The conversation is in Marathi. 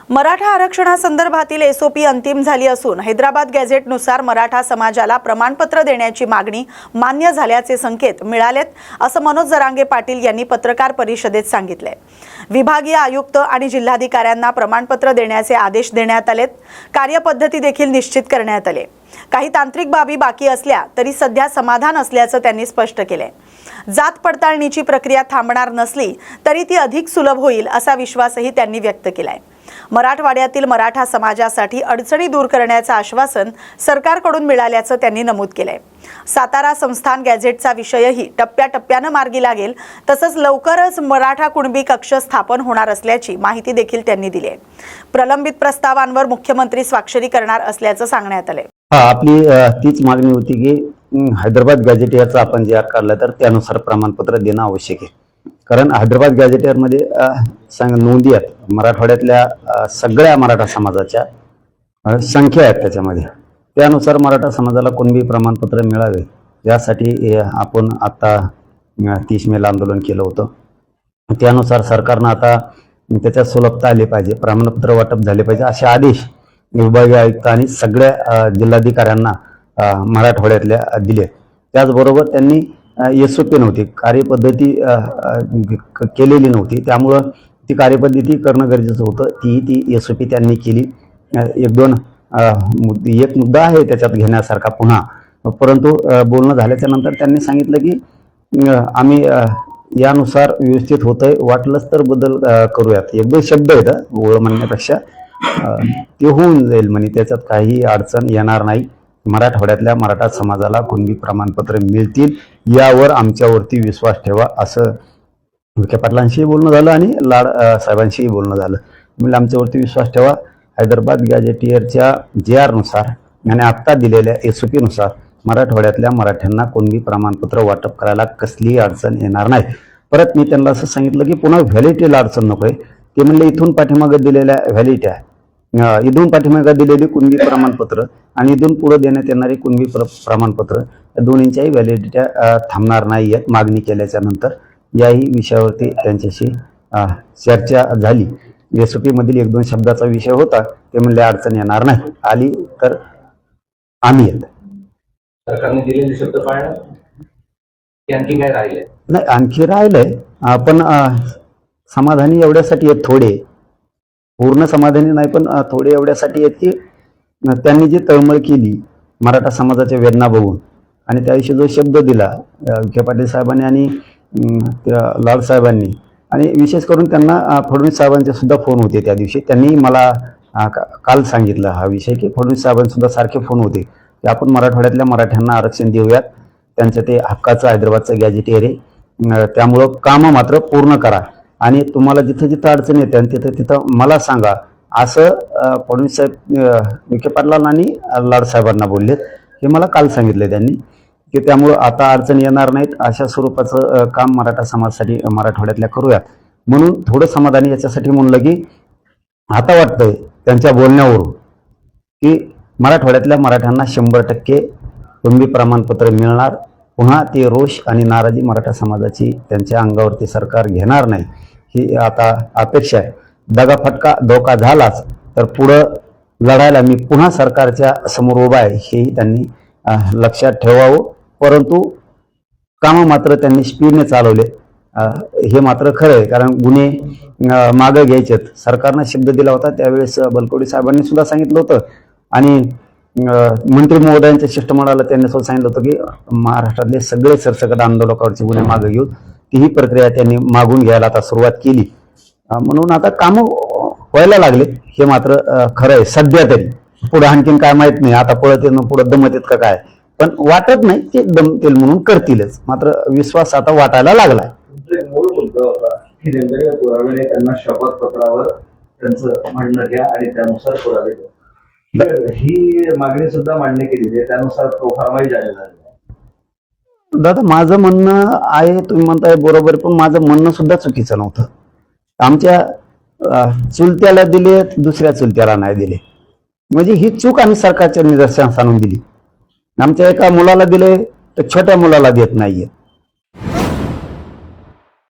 मराठा आरक्षणासंदर्भातील एसओपी अंतिम झाली असून हैदराबाद गॅझेटनुसार मराठा समाजाला प्रमाणपत्र देण्याची मागणी मान्य झाल्याचे संकेत मिळालेत, असं मनोज जरांगे पाटील यांनी पत्रकार परिषदेत सांगितले। विभागीय आयुक्त आणि जिल्हाधिकाऱ्यांना प्रमाणपत्र देण्याचे आदेश देण्यात आलेत। कार्यपद्धती देखील निश्चित करण्यात आले। काही तांत्रिक बाबी बाकी असल्या तरी सध्या समाधान असल्याचं त्यांनी स्पष्ट केले। जात पडताळणीची प्रक्रिया थांबणार नसली तरी ती अधिक सुलभ होईल असा विश्वासही त्यांनी व्यक्त केलाय। मराठवाड्यातील मराठा समाजासाठी अडचणी दूर करण्याचं आश्वासन सरकारकडून मिळाल्याचं त्यांनी नमूद केलंय। सातारा संस्थान गॅझेटचा विषयही टप्प्याटप्प्याने मार्गी लागेल, तसंच लवकरच मराठा कुणबी कक्ष स्थापन होणार असल्याची माहिती देखील त्यांनी दिली आहे। प्रलंबित प्रस्तावांवर मुख्यमंत्री स्वाक्षरी करणार असल्याचं सांगण्यात आले। आपली तीच मागणी होती की हैदराबाद गॅझेटियरचा आपण जे काढला तर त्यानुसार प्रमाणपत्र देणं आवश्यक आहे। कारण हैदराबाद गॅझेटियरमध्ये नोंदी आहेत मराठवाड्यातल्या सगळ्या मराठा समाजाच्या संख्या आहेत त्याच्यामध्ये। त्यानुसार मराठा समाजाला कुणबी प्रमाणपत्र मिळावे यासाठी आपण आता 30 मेला आंदोलन केलं होतं। त्यानुसार सरकारनं आता त्याच्यात सुलभता आली पाहिजे, प्रमाणपत्र वाटप झाले पाहिजे असे आदेश विभागीय आयुक्त आणि सगळ्या जिल्हाधिकाऱ्यांना मराठवाड्यातल्या दिले। त्याचबरोबर त्यांनी एसओपी नव्हती, कार्यपद्धती केलेली नव्हती, त्यामुळं ती कार्यपद्धती करणं गरजेचं होतं। ती एसओपी त्यांनी केली। एक मुद्दा आहे त्याच्यात घेण्यासारखा पुन्हा, परंतु बोलणं झाल्याच्या नंतर त्यांनी सांगितलं की आम्ही यानुसार व्यवस्थित होतंय, वाटलंच तर बदल करूयात। एक दोन शब्द आहेत ओळ म्हणण्यापेक्षा ते होऊन जाईल म्हणे, त्याच्यात काही अडचण येणार नाही। मराठवाड्यातल्या मराठा समाजाला कुणबी प्रमाणपत्र मिळतील यावर आमच्यावरती विश्वास ठेवा असं विखे पाटलांशी बोलणं झालं आणि लाड साहेबांशी बोलणं झालं। म्हणजे आमच्यावरती विश्वास ठेवा, हैदराबाद गॅझेटियरच्या JR नुसार आणि आत्ता दिलेल्या SOP नुसार मराठवाड्यातल्या मराठ्यांना कुणबी प्रमाणपत्र वाटप करायला कसलीही अडचण येणार नाही। परत मी त्यांना असं सांगितलं की पुन्हा व्हॅलिडिटीला अडचण नको आहे। ते म्हणले इथून पाठीमागे दिलेल्या व्हॅलिडिटी आहे, इथून पाठीमागे दिलेली कुणबी प्रमाणपत्र आणि इथून पुढे देण्यात येणारी कुणबी प्रमाणपत्र या दोन्हींच्याही व्हॅलिडिट्या थांबणार नाही आहेत। मागणी केल्याच्या नंतर याही विषयावरती त्यांच्याशी चर्चा झाली। SOP मधील 1-2 शब्दाचा विषय होता, ते म्हणले अडचण येणार नाही, आली तर आम्ही येत। सरकारने दिलेले शब्द पाळणं आणखी काय राहिले नाही, आणखी राहिलंय, पण समाधानी एवढ्यासाठी आहेत, थोडे पूर्ण समाधानी नाही पण थोडे एवढ्यासाठी आहेत की त्यांनी जी तळमळ केली मराठा समाजाच्या वेदना बघून आणि त्याविषयी जो शब्द दिला विखे पाटील साहेबांनी आणि लाड साहेबांनी, आणि विशेष करून त्यांना फडणवीस साहेबांचे सुद्धा फोन होते त्या दिवशी। त्यांनी मला काल सांगितलं हा विषय की फडणवीस साहेबांसुद्धा सारखे फोन होते की आपण मराठवाड्यातल्या मराठ्यांना आरक्षण देऊयात, त्यांचं ते हक्काचं हैदराबादचं गॅझेटियर आहे, त्यामुळं कामं मात्र पूर्ण करा आणि तुम्हाला जिथं जिथं अडचण येते आणि तिथं मला सांगा असं फडणवीस साहेब विखे पाटलांना आणि लाड साहेबांना बोललेत। हे मला काल सांगितलं त्यांनी की त्यामुळं आता अडचण येणार नाहीत, अशा स्वरूपाचं काम मराठा समाजासाठी मराठवाड्यातल्या करूयात। म्हणून थोडं समाधानी याच्यासाठी म्हणलं की आता वाटतंय त्यांच्या बोलण्यावरून की मराठवाड्यातल्या मराठ्यांना 100% कुणबी प्रमाणपत्र मिळणार। पुन्हा ते रोष आणि नाराजी मराठा समाजाची त्यांच्या अंगावरती सरकार घेणार नाही ही आता अपेक्षा आहे। दगाफटका धोका झालाच तर पुढं लढायला मी पुन्हा सरकारच्या समोर उभा आहे हेही त्यांनी लक्षात ठेवावं। परंतु कामं मात्र त्यांनी स्पीडने चालवले, हे मात्र खरं आहे, कारण गुन्हे मागं घ्यायचेत। सरकारनं शब्द दिला होता त्यावेळेस बलकवडी साहेबांनी सुद्धा सांगितलं होतं आणि मंत्री महोदयांच्या शिष्टमंडळाला त्यांनी सुद्धा सांगितलं होतं की महाराष्ट्रातले सगळे सरसकट आंदोलकांवरचे गुन्हे मागे घेऊन तीही प्रक्रिया त्यांनी मागून घ्यायला आता सुरुवात केली। म्हणून आता कामं व्हायला लागले, हे मात्र खरं आहे सध्या तरी। पुढे आणखीन काय माहित नाही, आता पळत येणं पुढे दमत येत का काय, पण वाटत नाही ते दमतील म्हणून करतीलच, मात्र विश्वास आता वाटायला लागलाय। मूळ मुद्दा होता की नेमके पुरावे त्यांना शपथपत्रावर त्यांचं म्हणणं घ्या आणि त्यानुसार पुरावे द्या, ही मागणी सुद्धा मान्य केली आहे, त्यानुसार प्रोफार्माही जाहीर झालेला आहे। दादा माझं म्हणणं आहे, तुम्ही म्हणताय बरोबर, पण माझं म्हणणं सुद्धा चुकीचं नव्हतं। आमच्या चुलत्याला दिले, दुसऱ्या चुलत्याला नाही दिले, म्हणजे ही चूक आम्ही सरकारच्या निदर्शनास आणून दिली। आमच्या एका मुलाला दिले तर छोट्या मुलाला देत नाहीये।